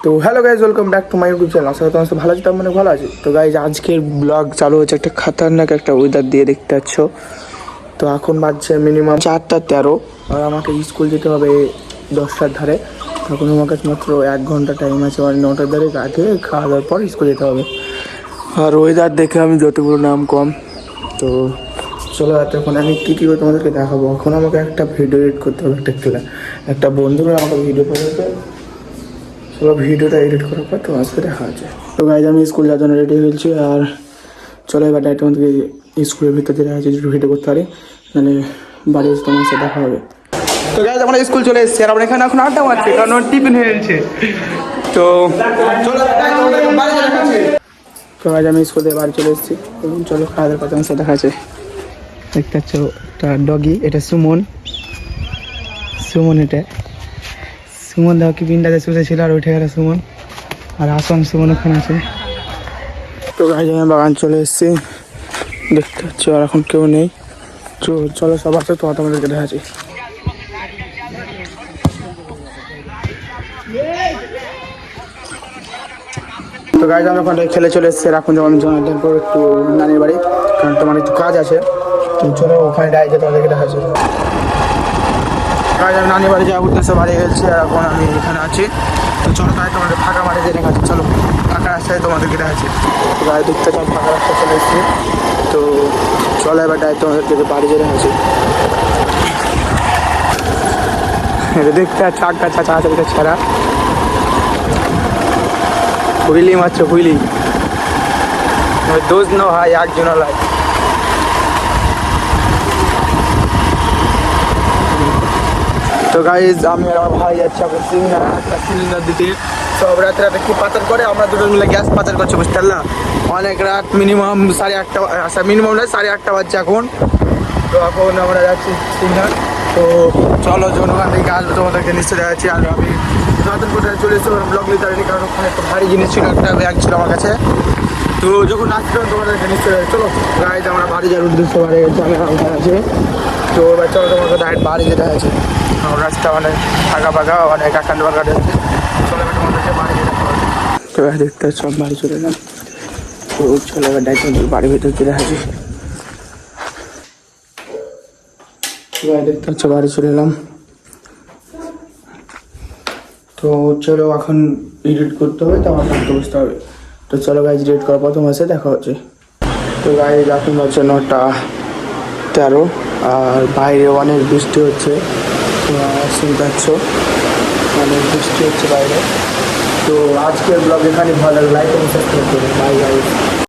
তো hello guys, welcome back to my YouTube channel. আশা করি তোমার ভালো আছে, তার মানে ভালো আছে। তো গাইজ আজকের ব্লগ চালু হচ্ছে একটা খাতারনাক একটা ওয়েদার দিয়ে, দেখতে পাচ্ছ। তো এখন বাজছে মিনিমাম 4:13, আর আমাকে স্কুল যেতে হবে 10টার ধারে। তখন আমার কাছে মাত্র 1 ঘন্টা টাইম আছে, মানে 9টার ধারে আগে খাওয়া দাওয়ার পর স্কুল যেতে হবে। আর ওয়েদার দেখে আমি যতগুলো নাম কম। তো চলো এখন আমি কী কী করে তোমাদেরকে দেখাবো। এখন আমাকে একটা ভিডিও এডিট করতে হবে, একটা বন্ধুরা আমাকে ভিডিও করেছে। চলো ভিডিওটা এডিট করার পর তোমার সাথে দেখা আছে। তো গাইজ আমি স্কুল যাওয়ার জন্য রেডি হয়েছি, আর চলো এবার ডাইরেক্ট আমাদেরকে স্কুলের ভিতর দিয়ে দেখা যাচ্ছে, একটু ভিডিও করতে পারি, মানে বাড়ি এসে তোমার সাথে দেখা হবে। তো গাইজ আমরা স্কুল চলে এসেছি, আর আমরা এখানে এখন আড্ডা মারছি, কারণ টিফিন হয়ে গেছে। তো চলো তো গাইজ আমি স্কুল থেকে বাড়ি চলে এসেছি, এবং চলো খাওয়া দাওয়ার পর তোমার সাথে দেখা আছে। দেখতে পাচ্ছ একটা ডগি, এটা সুমন। এটা সুমন দাও কি পিনটাতে শুতেছিল আর উঠে গেল সুমন, আর আসন সুমন ওখানে আছে। তো গাইজ আমি বাগান চলে এসেছি, দেখতে পাচ্ছি, আর এখন কেউ নেই। চলো সব আছে, তো তোমাদেরকে দেখাচ্ছি। তো গাইজ আমি ওখানে খেলে চলে এসেছি, এখন যেমন একটু নানির বাড়ি, কারণ তোমার একটু কাজ আছে। তো চলো ওখানে ডাইরে তোমাদেরকে দেখাচ্ছি। গাইজ আমি নানির বাড়ি যাওয়ার উদ্দেশ্যে বাড়ি গেছি, আর এখন আমি এখানে আছি। তো চলো তাই তোমাদের ফাঁকা বাড়ি দিয়ে দেখাচ্ছি। চলো ফাঁকা রাস্তায় তোমাদেরকে দেখাচ্ছি। তো গাড়ি দেখতে আমি ফাঁকা রাস্তায় চলে এসেছি। তো চলো এবার ডাইরেক্ট তোমাদেরকে বাড়ি দিয়ে দেখাচ্ছি। দেখতে চাকা চাচা ছাড়া হুইলি মাত্র হুইলি, দোষ না হয় একজন লাই। তো গাইজ আমি আর আমার ভাই যাচ্ছি এখন সিলিন্ডার দিতে। সব রাতে কি পাচার করে, আমরা দুটো মিলে গ্যাস পাচার করছি, বুঝতে পারলাম। অনেক রাত, মিনিমাম 8:30, মিনিমাম নয় 8:30 বাজছে এখন। তো এখন আমরা যাচ্ছি সিলিন্ডার। তো চলো জনগণ থেকে আসবে, তোমাদেরকে নিশ্চয় দেখাচ্ছি। আর আমি যতক্ষণ কোথায় চলে এসেছি ব্লগ নিতে পারিনি, কারণ ওখানে একটা ভারী জিনিস ছিল, একটা ব্যাগ ছিল আমার কাছে। তো যখন আসছিলাম তোমাদেরকে নিশ্চয় চলো গাইজ আমরা বাড়ি যাওয়ার উদ্দেশ্যে বাড়ি গেছি, আমি ওখানে আছে। তো এবার চলো তোমাকে ডাইরেক্ট বাড়ি যেতে আছে। রাস্তা অনেক ফাঁকা অনেক একান্ত ফাঁকা আছে। চলো এবার তোমাদেরকে বাড়ি যেতে হবে। তো দেখতে সব বাড়ি চলে এলাম। তো চলো এবার ডাইরেক্ট বাড়ির ভিতর চলে আসি। দেখতে হচ্ছে বাড়ি চলে এলাম। তো চলো এখন এডিট করতে হবে, তো আমার কাছে বসতে হবে। তো চলো গাইজ এডিট করার পর তোমার সাথে দেখা হচ্ছে। তো গাইজ এখন হচ্ছে 9:13, আর বাইরে অনেক বৃষ্টি হচ্ছে, শুনতে পাচ্ছ অনেক বৃষ্টি হচ্ছে বাইরে। তো আজকের ব্লগ এখানে ভালো লাগে, লাইক এবং সাবস্ক্রাইব করুন। By guys.